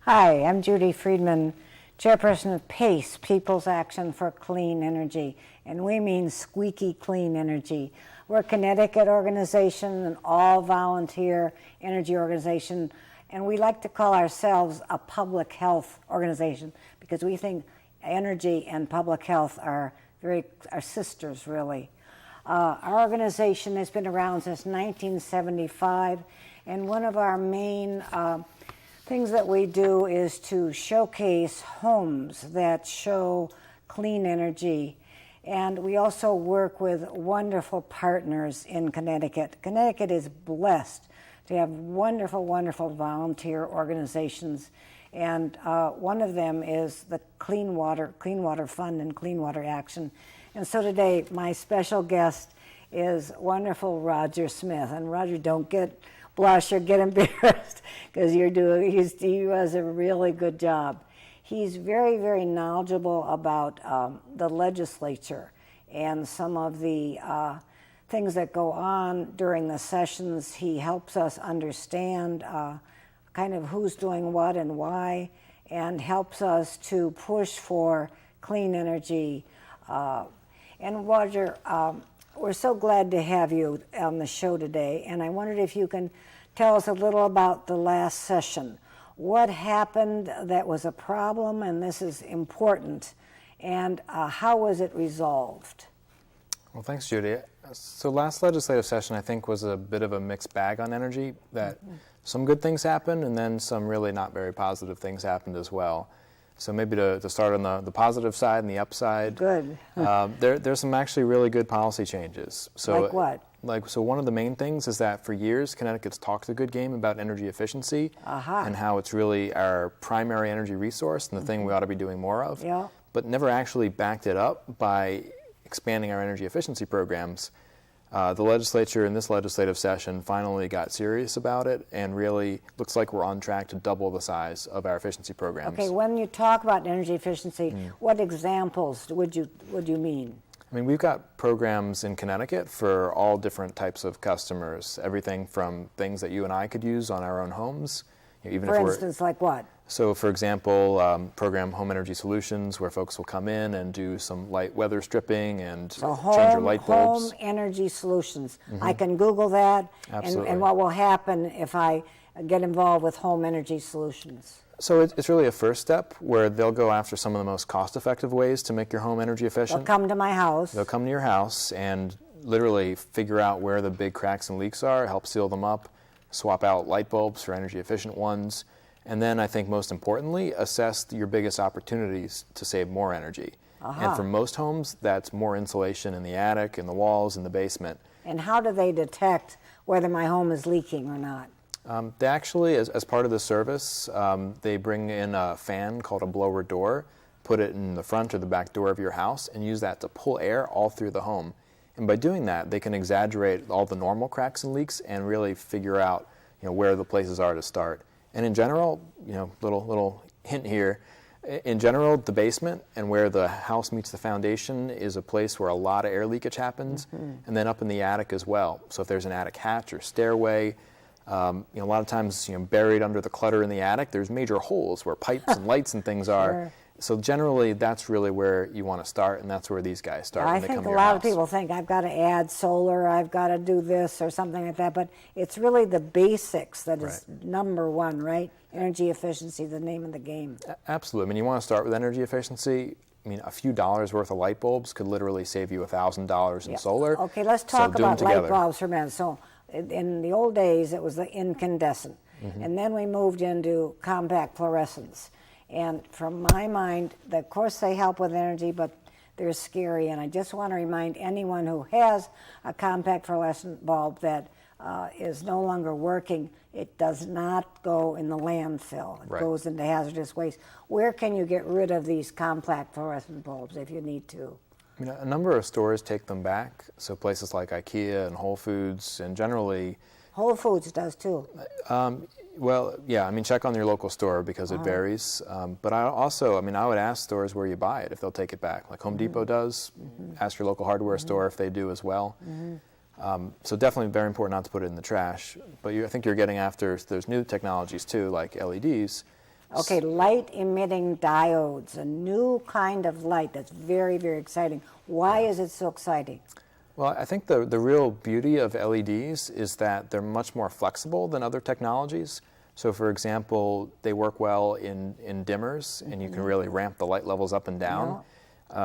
Hi, I'm Judi Friedman, chairperson of PACE, People's Action for Clean Energy, and we mean squeaky clean energy. We're a Connecticut organization, an all-volunteer energy organization, and we like to call ourselves a public health organization because we think energy and public health are sisters, really. Our organization has been around since 1975, and one of our main things that we do is to showcase homes that show clean energy. And we also work with wonderful partners in Connecticut. Connecticut is blessed to have wonderful, wonderful volunteer organizations. And one of them is the Clean Water Fund and Clean Water Action. And so today, my special guest is wonderful Roger Smith. And Roger, don't blush or get embarrassed because he does a really good job. He's very, very knowledgeable about the legislature and some of the things that go on during the sessions. He helps us understand kind of who's doing what and why, and helps us to push for clean energy. And Roger, we're so glad to have you on the show today, and I wondered if you can tell us a little about the last session. What happened that was a problem, and this is important, and how was it resolved? Well, thanks, Judi. So last legislative session, I think, was a bit of a mixed bag on energy, that some good things happened, and then some really not very positive things happened as well. So maybe to start on the positive side and the upside. Good. There's some actually really good policy changes. So, like what? So one of the main things is that for years, Connecticut's talked a good game about energy efficiency and how it's really our primary energy resource and the thing we ought to be doing more of, but never actually backed it up by expanding our energy efficiency programs. The legislature in this legislative session finally got serious about it, and really looks like we're on track to double the size of our efficiency programs. Okay, when you talk about energy efficiency, what examples would you mean? I mean, we've got programs in Connecticut for all different types of customers, everything from things that you and I could use on our own homes. For instance, like what? So, for example, program Home Energy Solutions, where folks will come in and do some light weather stripping and change your light bulbs. Home Energy Solutions. I can Google that. Absolutely. And what will happen if I get involved with Home Energy Solutions? So it's really a first step where they'll go after some of the most cost-effective ways to make your home energy efficient. They'll come to my house. They'll come to your house and literally figure out where the big cracks and leaks are, help seal them up, swap out light bulbs for energy efficient ones, and then I think most importantly, assess your biggest opportunities to save more energy. And for most homes, that's more insulation in the attic, in the walls, in the basement. And how do they detect whether my home is leaking or not? They actually, as part of the service, they bring in a fan called a blower door, put it in the front or the back door of your house, and use that to pull air all through the home. And by doing that, they can exaggerate all the normal cracks and leaks and really figure out, where the places are to start. And in general, little hint here, in general, the basement and where the house meets the foundation is a place where a lot of air leakage happens, and then up in the attic as well. So if there's an attic hatch or stairway, a lot of times, buried under the clutter in the attic, there's major holes where pipes and lights and things are. Sure. So generally, that's really where you want to start, and that's where these guys start when they come to your house. I think a lot of people think, I've got to add solar, I've got to do this or something like that, but it's really the basics that is number one, right? Energy efficiency, the name of the game. Absolutely. I mean, you want to start with energy efficiency. I mean, a few dollars worth of light bulbs could literally save you $1,000 in solar. Okay, let's talk about light bulbs for a minute. So in the old days, it was the incandescent, and then we moved into compact fluorescents. And from my mind, of course they help with energy, but they're scary. And I just want to remind anyone who has a compact fluorescent bulb that is no longer working, it does not go in the landfill. It goes into hazardous waste. Where can you get rid of these compact fluorescent bulbs if you need to? I mean, a number of stores take them back, so places like IKEA and Whole Foods, and generally... Whole Foods does too. Well, yeah, I mean, check on your local store because it varies. But I would ask stores where you buy it if they'll take it back. Like Home Depot does. Ask your local hardware store if they do as well. So definitely very important not to put it in the trash. But I think you're getting after, there's new technologies too, like LEDs, Okay, light emitting diodes, a new kind of light that's very, very exciting. Why is it so exciting? Well, I think the real beauty of LEDs is that they're much more flexible than other technologies. So for example, they work well in dimmers, and you can really ramp the light levels up and down.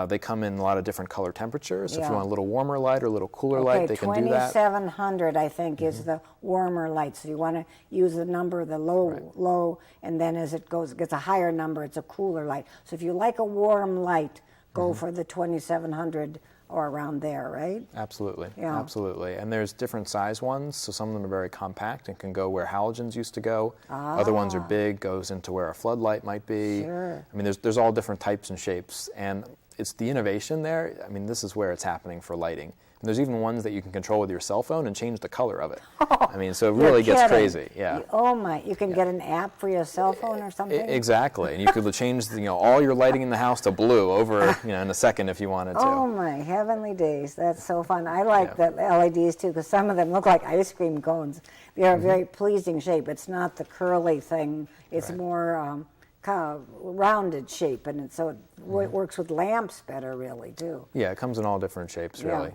They come in a lot of different color temperatures. So if you want a little warmer light or a little cooler light, they can do that. 2700, I think, is the warmer light. So you want to use the number, the low, and then as it gets a higher number, it's a cooler light. So if you like a warm light, go for the 2700 or around there, right? Absolutely, Yeah. absolutely. And there's different size ones, so some of them are very compact and can go where halogens used to go. Other ones are big, goes into where a floodlight might be. Sure. I mean, there's all different types and shapes, and it's the innovation there. I mean, this is where it's happening for lighting. And there's even ones that you can control with your cell phone and change the color of it. I mean, so it really gets crazy. Yeah. Oh my! You can get an app for your cell phone or something. Exactly, and you could change all your lighting in the house to blue over in a second if you wanted to. Oh my heavenly days! That's so fun. I like the LEDs too because some of them look like ice cream cones. They are a very pleasing shape. It's not the curly thing. It's more kind of rounded shape, and so it works with lamps better, really, too. Yeah, it comes in all different shapes, really.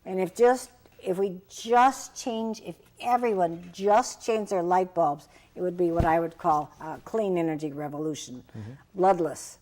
And if everyone just changed their light bulbs, it would be what I would call a clean energy revolution, bloodless.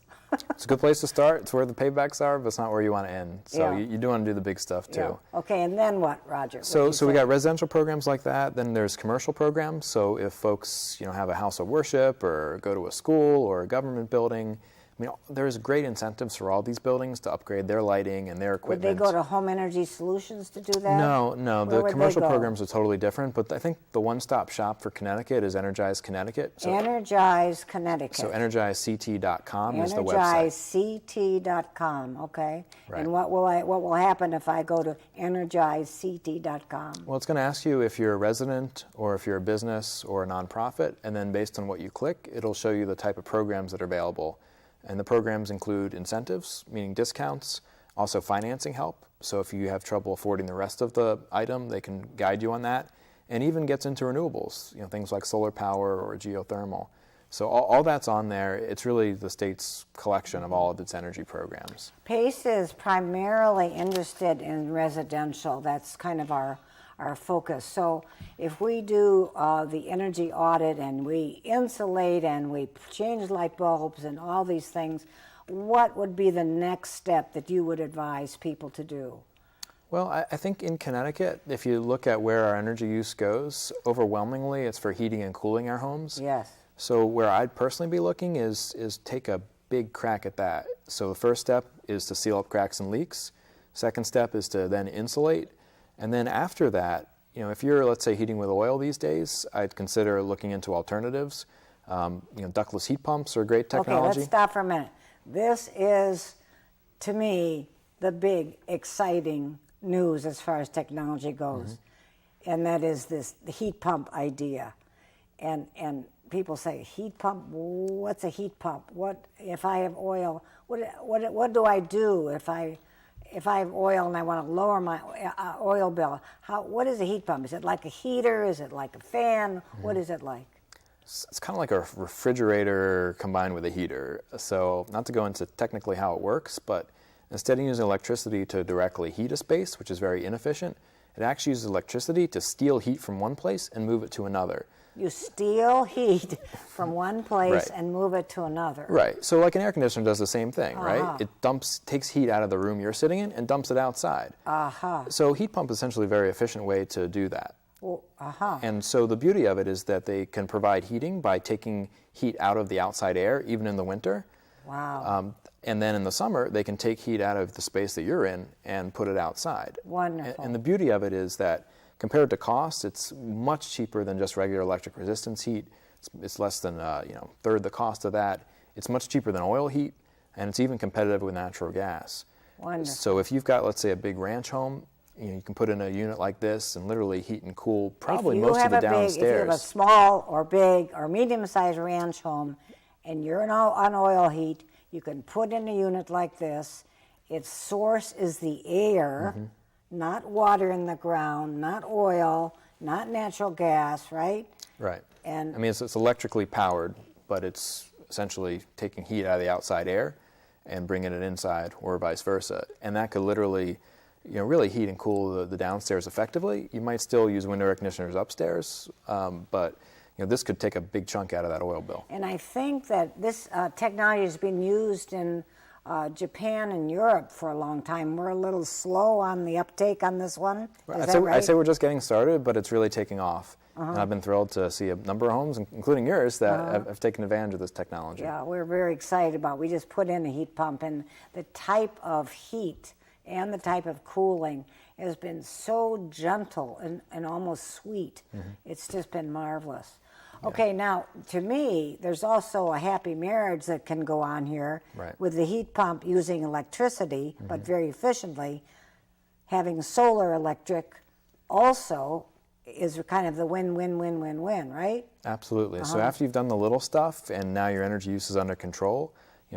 It's a good place to start. It's where the paybacks are, but it's not where you want to end. So you do want to do the big stuff too. Yeah. Okay, and then what, Roger? So we got residential programs like that. Then there's commercial programs. So if folks have a house of worship or go to a school or a government building, I mean, there's great incentives for all these buildings to upgrade their lighting and their equipment. Would they go to Home Energy Solutions to do that? No. Where The commercial would they go? programs are totally different, but I think the one-stop shop for Connecticut is Energize Connecticut. So, Energize Connecticut. So EnergizeCT.com is the website. EnergizeCT.com, okay. Right. And what will happen if I go to EnergizeCT.com? Well, it's going to ask you if you're a resident or if you're a business or a nonprofit, and then based on what you click, it'll show you the type of programs that are available. And the programs include incentives, meaning discounts, also financing help. So if you have trouble affording the rest of the item, they can guide you on that. And even gets into renewables, things like solar power or geothermal. So all that's on there. It's really the state's collection of all of its energy programs. PACE is primarily interested in residential. That's kind of our focus. So if we do the energy audit and we insulate and we change light bulbs and all these things, what would be the next step that you would advise people to do? Well, I think in Connecticut, if you look at where our energy use goes, overwhelmingly it's for heating and cooling our homes. Yes. So where I'd personally be looking is take a big crack at that. So the first step is to seal up cracks and leaks. Second step is to then insulate. And then after that, if you're, let's say, heating with oil these days, I'd consider looking into alternatives. Ductless heat pumps are great technology. Okay, let's stop for a minute. This is, to me, the big, exciting news as far as technology goes. And that is the heat pump idea. And people say, heat pump, what's a heat pump? What if I have oil? What do I do if I have oil and I want to lower my oil bill? What is a heat pump? Is it like a heater? Is it like a fan? What is it like? It's kind of like a refrigerator combined with a heater. So not to go into technically how it works, but instead of using electricity to directly heat a space, which is very inefficient, it actually uses electricity to steal heat from one place and move it to another. You steal heat from one place and move it to another. Right. So like an air conditioner does the same thing, right? It takes heat out of the room you're sitting in and dumps it outside. So heat pump is essentially a very efficient way to do that. And so the beauty of it is that they can provide heating by taking heat out of the outside air, even in the winter. Wow. And then in the summer, they can take heat out of the space that you're in and put it outside. Wonderful. And the beauty of it is that compared to cost, it's much cheaper than just regular electric resistance heat. It's less than third the cost of that. It's much cheaper than oil heat, and it's even competitive with natural gas. Wonderful. So if you've got, let's say, a big ranch home, you can put in a unit like this and literally heat and cool probably most of the downstairs. If you have a small or big or medium-sized ranch home and you're on oil heat, you can put in a unit like this. Its source is the air, not water in the ground, not oil, not natural gas, right? Right. And I mean, it's electrically powered, but it's essentially taking heat out of the outside air and bringing it inside, or vice versa. And that could literally, really heat and cool the downstairs effectively. You might still use window air conditioners upstairs, but this could take a big chunk out of that oil bill. And I think that this technology has been used in Japan and Europe for a long time. We're a little slow on the uptake on this one. Is that right? I'd say we're just getting started, but it's really taking off. And I've been thrilled to see a number of homes, including yours, that have taken advantage of this technology. Yeah, we're very excited about it. We just put in a heat pump, and the type of heat and the type of cooling has been so gentle and almost sweet. It's just been marvelous. Okay, now, to me, there's also a happy marriage that can go on here with the heat pump using electricity, but very efficiently. Having solar electric also is kind of the win-win-win-win-win, right? Absolutely. So after you've done the little stuff and now your energy use is under control,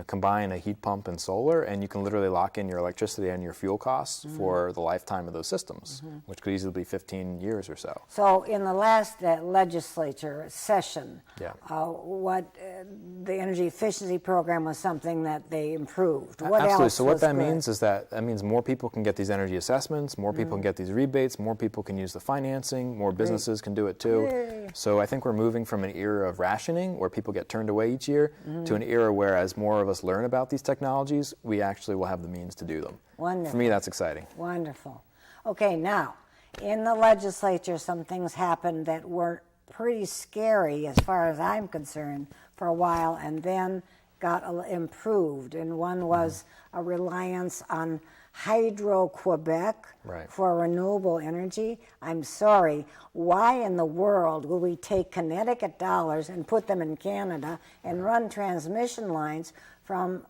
combine a heat pump and solar, and you can literally lock in your electricity and your fuel costs for the lifetime of those systems, which could easily be 15 years or so. So in the last legislature session, the energy efficiency program was something that they improved. What Absolutely. else So what that good? means is that means more people can get these energy assessments, more people can get these rebates, more people can use the financing, more businesses can do it too. Yay. So I think we're moving from an era of rationing, where people get turned away each year, to an era where, as more of us learn about these technologies, we actually will have the means to do them. Wonderful. For me, that's exciting. Wonderful. Okay, now, in the legislature, some things happened that were pretty scary, as far as I'm concerned, for a while, and then got improved. And one was a reliance on Hydro-Quebec for renewable energy. I'm sorry, why in the world will we take Connecticut dollars and put them in Canada and run transmission lines from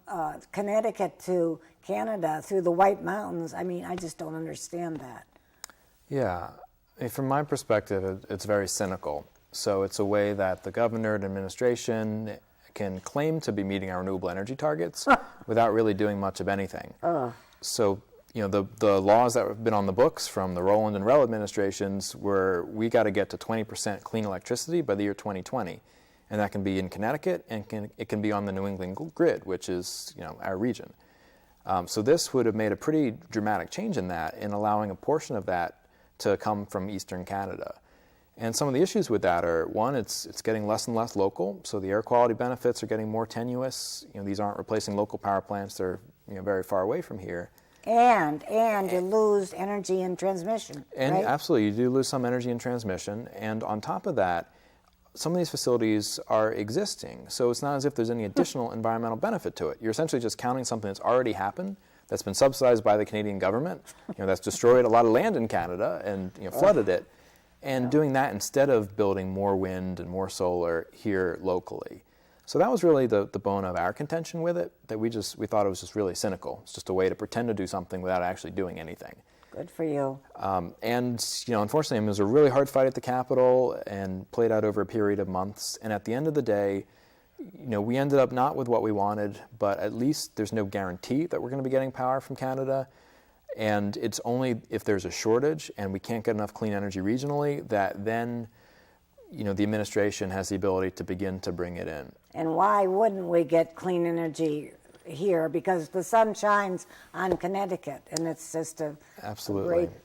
Connecticut to Canada through the White Mountains? I mean, I just don't understand that. Yeah. From my perspective, it's very cynical. So it's a way that the governor and administration can claim to be meeting our renewable energy targets without really doing much of anything. So, the laws that have been on the books from the Rowland and Rell administrations were, we got to get to 20% clean electricity by the year 2020. And that can be in Connecticut, and it can be on the New England grid, which is, our region. So this would have made a pretty dramatic change in that, in allowing a portion of that to come from Eastern Canada. And some of the issues with that are, one, it's getting less and less local, so the air quality benefits are getting more tenuous. These aren't replacing local power plants; they're very far away from here. And you lose energy in transmission. And right? absolutely, you do lose some energy in transmission. And on top of that, some of these facilities are existing, so it's not as if there's any additional environmental benefit to it. You're essentially just counting something that's already happened, that's been subsidized by the Canadian government, that's destroyed a lot of land in Canada and flooded it, and doing that instead of building more wind and more solar here locally. So that was really the bone of our contention with it, that we thought it was just really cynical. It's just a way to pretend to do something without actually doing anything. Good for you. And unfortunately, it was a really hard fight at the Capitol and played out over a period of months. And at the end of the day, we ended up not with what we wanted, but at least there's no guarantee that we're going to be getting power from Canada. And it's only if there's a shortage and we can't get enough clean energy regionally that then, the administration has the ability to begin to bring it in. And why wouldn't we get clean energy here? Because the sun shines on Connecticut, and it's just a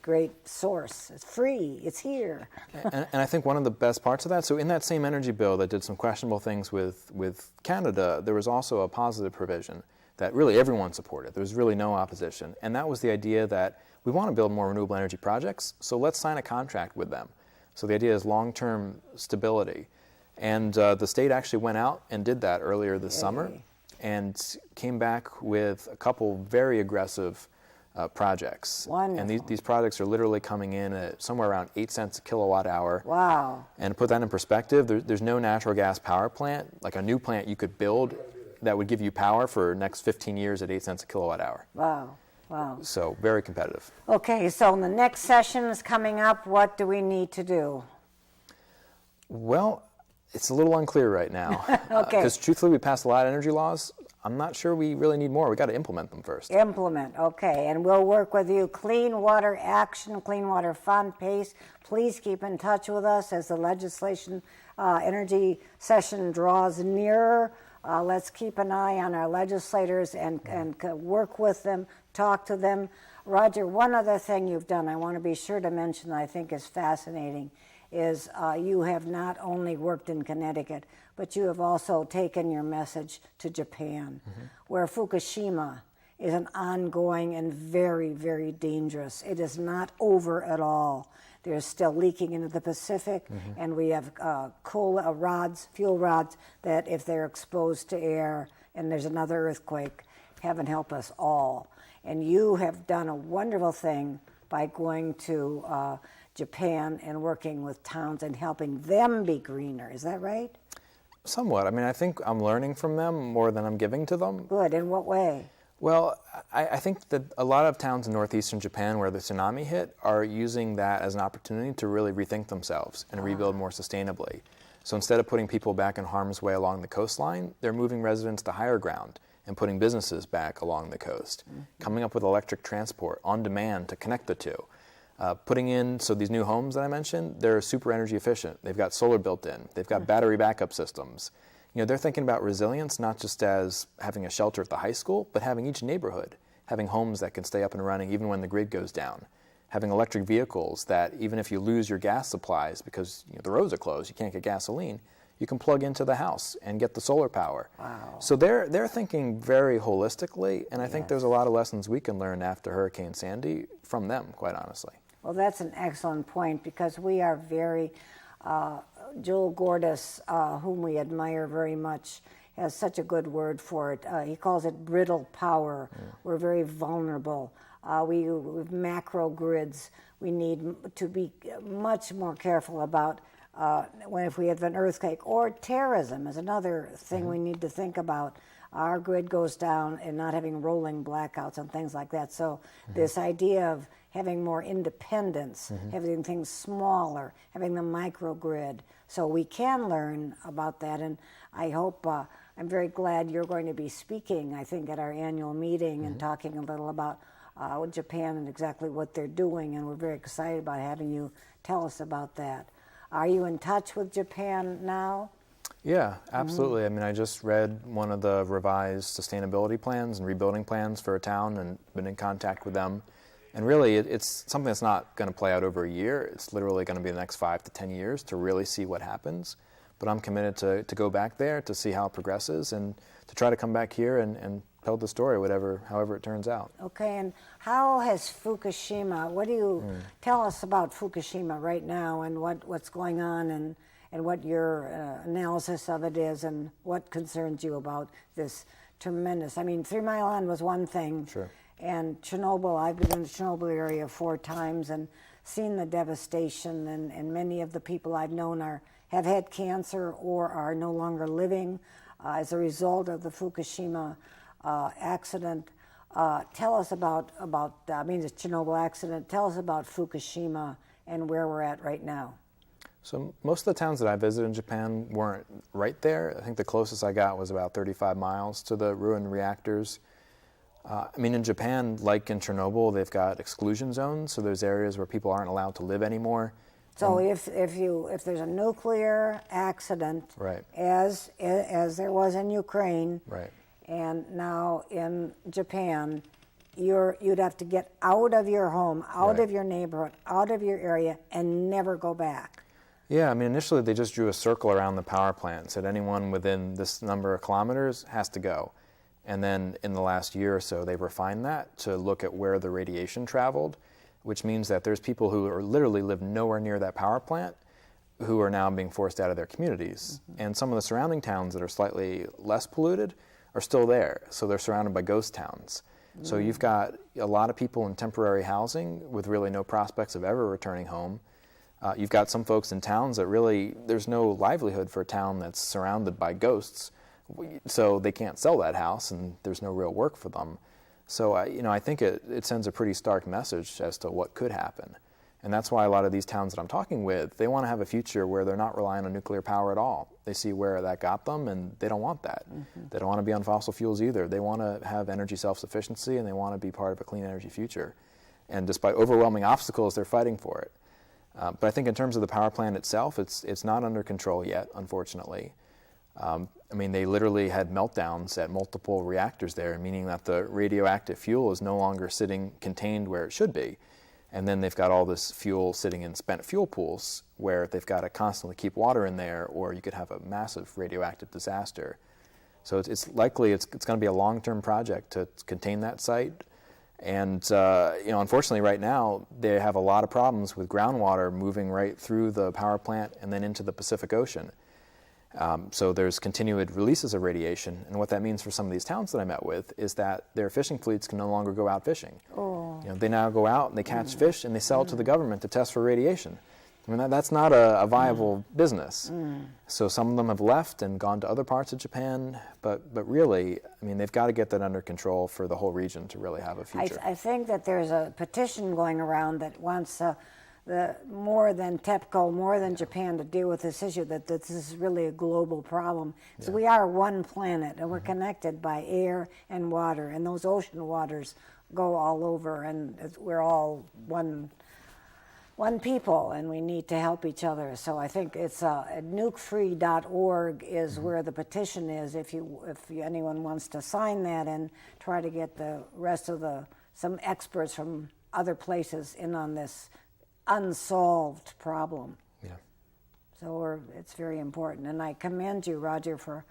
great source. It's free. It's here. and I think one of the best parts of that, so in that same energy bill that did some questionable things with Canada, there was also a positive provision that really everyone supported. There was really no opposition. And that was the idea that we want to build more renewable energy projects, so let's sign a contract with them. So the idea is long-term stability. And the state actually went out and did that earlier this summer and came back with a couple very aggressive projects. Wonderful. And these projects are literally coming in at somewhere around 8 cents a kilowatt hour. Wow. And to put that in perspective, there's no natural gas power plant, like a new plant you could build that would give you power for the next 15 years at 8 cents a kilowatt hour. Wow. Wow. So very competitive. Okay, so the next session is coming up. What do we need to do? Well, it's a little unclear right now. Okay. Because truthfully, we passed a lot of energy laws. I'm not sure we really need more. We got to implement them first. Implement, okay. And we'll work with you. Clean Water Action, Clean Water Fund, PACE. Please keep in touch with us as the legislation energy session draws nearer. Let's keep an eye on our legislators and work with them, talk to them. Roger, one other thing you've done I want to be sure to mention that I think is fascinating is you have not only worked in Connecticut, but you have also taken your message to Japan, where Fukushima is an ongoing and very, very dangerous. It is not over at all. There's still leaking into the Pacific, and we have fuel rods, that if they're exposed to air and there's another earthquake, heaven help us all. And you have done a wonderful thing by going to Japan and working with towns and helping them be greener. Is that right? Somewhat. I mean, I think I'm learning from them more than I'm giving to them. Good. In what way? Well, I think that a lot of towns in northeastern Japan where the tsunami hit are using that as an opportunity to really rethink themselves and rebuild more sustainably. So instead of putting people back in harm's way along the coastline, they're moving residents to higher ground and putting businesses back along the coast, coming up with electric transport on demand to connect the two. Putting in, so these new homes that I mentioned, they're super energy efficient. They've got solar built in. They've got battery backup systems. You know, they're thinking about resilience not just as having a shelter at the high school, but having each neighborhood, having homes that can stay up and running even when the grid goes down, having electric vehicles that even if you lose your gas supplies because the roads are closed, you can't get gasoline, you can plug into the house and get the solar power. Wow. So they're thinking very holistically, and I think there's a lot of lessons we can learn after Hurricane Sandy from them, quite honestly. Well, that's an excellent point because we are very, Joel Gordis, whom we admire very much, has such a good word for it. He calls it brittle power. We're very vulnerable. With macro grids, we need to be much more careful about if we have an earthquake, or terrorism is another thing we need to think about. Our grid goes down and not having rolling blackouts and things like that. So this idea of having more independence, having things smaller, having the microgrid. So we can learn about that, and I hope, I'm very glad you're going to be speaking, I think, at our annual meeting and talking a little about Japan and exactly what they're doing, and we're very excited about having you tell us about that. Are you in touch with Japan now? Yeah, absolutely. I mean, I just read one of the revised sustainability plans and rebuilding plans for a town and been in contact with them. And really, it's something that's not going to play out over a year. It's literally going to be the next 5 to 10 years to really see what happens. But I'm committed to go back there to see how it progresses and to try to come back here and tell the story, however it turns out. Okay, and how has Fukushima, what do you tell us about Fukushima right now and what's going on and what your analysis of it is and what concerns you about this tremendous, 3 Mile Island was one thing. Sure. And Chernobyl, I've been in the Chernobyl area 4 times and seen the devastation, and many of the people I've known have had cancer or are no longer living as a result of the Fukushima accident. Tell us about the Chernobyl accident. Tell us about Fukushima and where we're at right now. So most of the towns that I visited in Japan weren't right there. I think the closest I got was about 35 miles to the ruined reactors. In Japan, like in Chernobyl, they've got exclusion zones, so there's areas where people aren't allowed to live anymore. So if there's a nuclear accident, right, as there was in Ukraine, right, and now in Japan, you'd have to get out of your home, out of your neighborhood, out of your area, and never go back. Yeah, initially they just drew a circle around the power plant, said anyone within this number of kilometers has to go. And then in the last year or so, they refined that to look at where the radiation traveled, which means that there's people who are literally live nowhere near that power plant who are now being forced out of their communities. And some of the surrounding towns that are slightly less polluted are still there, so they're surrounded by ghost towns. So you've got a lot of people in temporary housing with really no prospects of ever returning home. You've got some folks in towns that really, there's no livelihood for a town that's surrounded by ghosts, so they can't sell that house and there's no real work for them. So I think it sends a pretty stark message as to what could happen. And that's why a lot of these towns that I'm talking with, they want to have a future where they're not relying on nuclear power at all. They see where that got them and they don't want that. They don't want to be on fossil fuels either. They want to have energy self-sufficiency and they want to be part of a clean energy future. And despite overwhelming obstacles, they're fighting for it. But I think in terms of the power plant itself, it's not under control yet, unfortunately. I mean, they literally had meltdowns at multiple reactors there, meaning that the radioactive fuel is no longer sitting contained where it should be. And then they've got all this fuel sitting in spent fuel pools where they've got to constantly keep water in there, or you could have a massive radioactive disaster. So it's likely it's going to be a long-term project to contain that site. And unfortunately, right now they have a lot of problems with groundwater moving right through the power plant and then into the Pacific Ocean. So there's continued releases of radiation, and what that means for some of these towns that I met with is that their fishing fleets can no longer go out fishing. Oh. They now go out and they catch fish and they sell it to the government to test for radiation. I mean, that's not a viable business. So some of them have left and gone to other parts of Japan, but really, I mean, they've got to get that under control for the whole region to really have a future. I think that there's a petition going around that wants more than TEPCO, more than Japan to deal with this issue, that this is really a global problem. So we are one planet, and we're connected by air and water, and those ocean waters go all over, and we're all one people, and we need to help each other. So I think it's nukefree.org is where the petition is, if anyone wants to sign that and try to get the rest of some experts from other places in on this unsolved problem. Yeah. So it's very important, and I commend you, Roger, for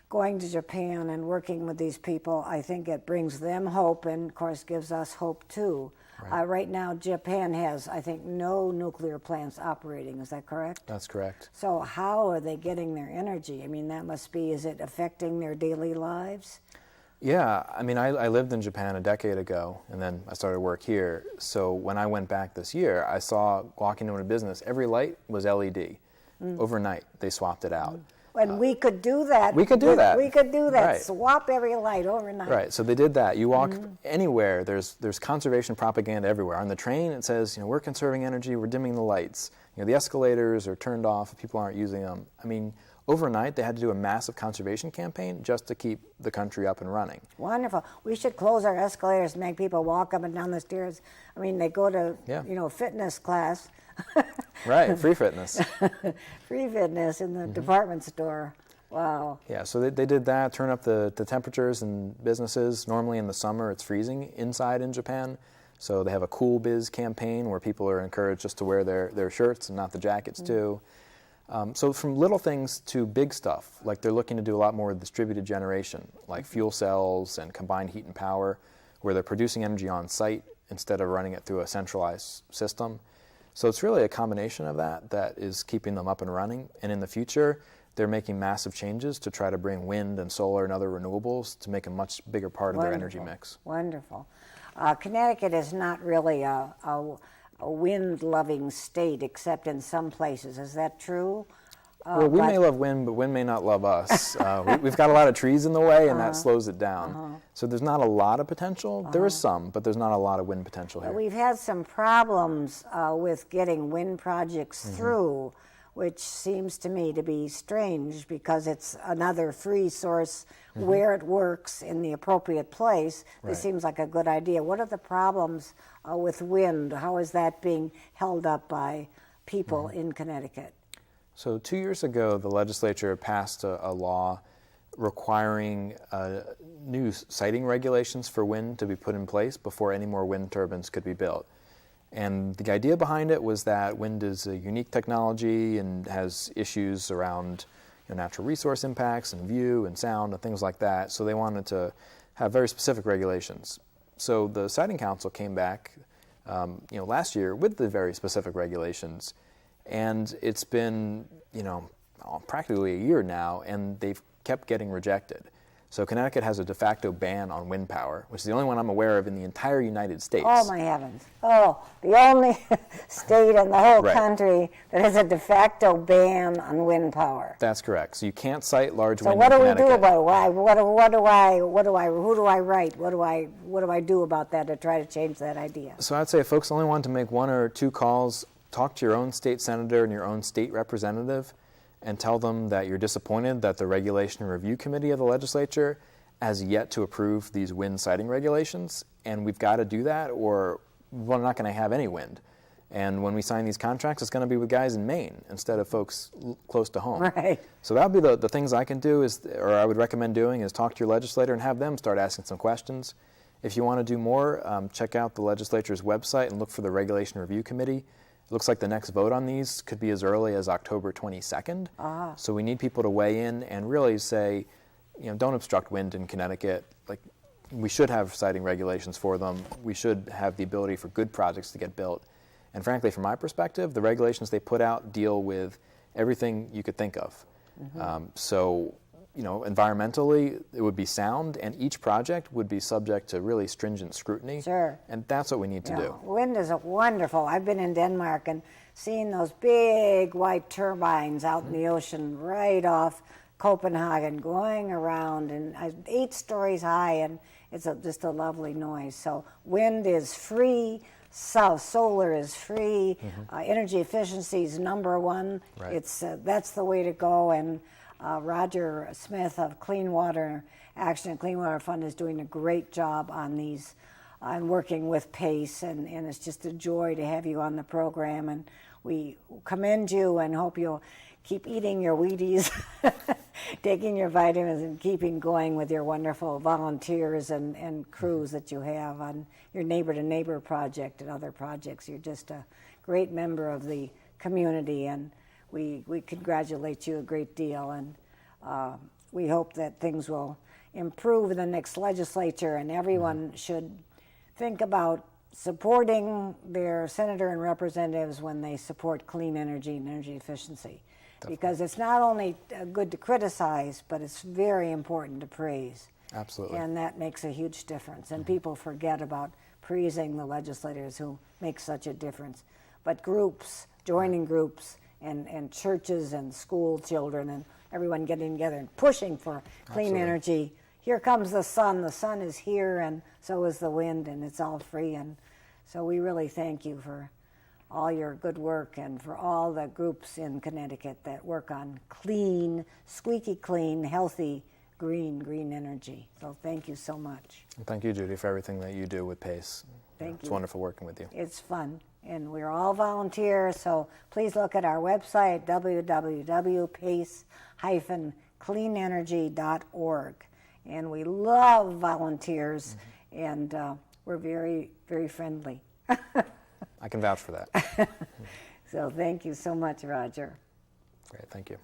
going to Japan and working with these people. I think it brings them hope, and of course gives us hope too. Right now, Japan has, I think, no nuclear plants operating. Is that correct? That's correct. So how are they getting their energy? I mean, that must be, is it affecting their daily lives? Yeah, I mean, I lived in Japan a decade ago, and then I started work here. So when I went back this year, I saw, walking into a business, every light was LED. Overnight, they swapped it out. And we could do that. We could do that. We could do that. Right. Swap every light overnight. Right. So they did that. You walk anywhere. There's conservation propaganda everywhere. On the train, it says, we're conserving energy. We're dimming the lights. The escalators are turned off if people aren't using them. I mean, overnight, they had to do a massive conservation campaign just to keep the country up and running. Wonderful. We should close our escalators and make people walk up and down the stairs. I mean, they go to fitness class. Right, free fitness. Free fitness in the department store. Wow. Yeah, so they did that, turn up the temperatures in businesses. Normally in the summer it's freezing inside in Japan, so they have a Cool Biz campaign where people are encouraged just to wear their shirts and not the jackets too. So from little things to big stuff, like they're looking to do a lot more with distributed generation, like fuel cells and combined heat and power, where they're producing energy on site instead of running it through a centralized system. So it's really a combination of that is keeping them up and running. And in the future, they're making massive changes to try to bring wind and solar and other renewables to make a much bigger part of their energy mix. Wonderful. Connecticut is not really a wind-loving state, except in some places. Is that true? Well, we may love wind, but wind may not love us. We've got a lot of trees in the way, and that slows it down. So there's not a lot of potential. There is some, but there's not a lot of wind potential here. We've had some problems with getting wind projects through, which seems to me to be strange because it's another free source where it works in the appropriate place. This seems like a good idea. What are the problems with wind? How is that being held up by people in Connecticut? So 2 years ago, the legislature passed a law requiring new siting regulations for wind to be put in place before any more wind turbines could be built. And the idea behind it was that wind is a unique technology and has issues around natural resource impacts and view and sound and things like that. So they wanted to have very specific regulations. So the Siting Council came back last year with the very specific regulations. And it's been, practically a year now, and they've kept getting rejected. So Connecticut has a de facto ban on wind power, which is the only one I'm aware of in the entire United States. Oh, my heavens. Oh, the only state in the whole country that has a de facto ban on wind power. That's correct. So you can't cite large wind in Connecticut. So what do we do about it? Who do I write? What do I do about that to try to change that idea? So I'd say if folks only want to make one or two calls, talk to your own state senator and your own state representative and tell them that you're disappointed that the Regulation Review Committee of the legislature has yet to approve these wind siting regulations, and we've got to do that or we're not going to have any wind. And when we sign these contracts, it's going to be with guys in Maine instead of folks close to home. Right. So that would be the things I can do or I would recommend doing is talk to your legislator and have them start asking some questions. If you want to do more, check out the legislature's website and look for the Regulation Review Committee. It looks like the next vote on these could be as early as October 22nd. So we need people to weigh in and really say, don't obstruct wind in Connecticut. Like, we should have siting regulations for them. We should have the ability for good projects to get built. And frankly, from my perspective, the regulations they put out deal with everything you could think of. So, environmentally, it would be sound, and each project would be subject to really stringent scrutiny. Sure. And that's what we need to do. Wind is wonderful. I've been in Denmark and seen those big white turbines out in the ocean right off Copenhagen going around, and 8 stories high, and it's just a lovely noise. So wind is free. Solar is free. Energy efficiency is #1. Right. That's the way to go. And Roger Smith of Clean Water Action and Clean Water Fund is doing a great job on these, on working with PACE. And it's just a joy to have you on the program. And we commend you and hope you'll keep eating your Wheaties, taking your vitamins, and keeping going with your wonderful volunteers and crews that you have on your Neighbor to Neighbor project and other projects. You're just a great member of the community, and we congratulate you a great deal. And we hope that things will improve in the next legislature, and everyone should think about supporting their senator and representatives when they support clean energy and energy efficiency. Definitely. Because it's not only good to criticize, but it's very important to praise. Absolutely. And that makes a huge difference. And people forget about praising the legislators who make such a difference. But groups, joining groups, and churches and school children and everyone getting together and pushing for clean energy. Here comes the sun is here, and so is the wind, and it's all free. And so we really thank you for all your good work and for all the groups in Connecticut that work on clean, squeaky clean, healthy, green energy. So thank you so much. And thank you, Judy, for everything that you do with PACE. Thank you. It's wonderful working with you. It's fun, and we're all volunteers, so please look at our website, www.pace-cleanenergy.org. And we love volunteers, and we're very, very friendly. I can vouch for that. So thank you so much, Roger. Great, thank you.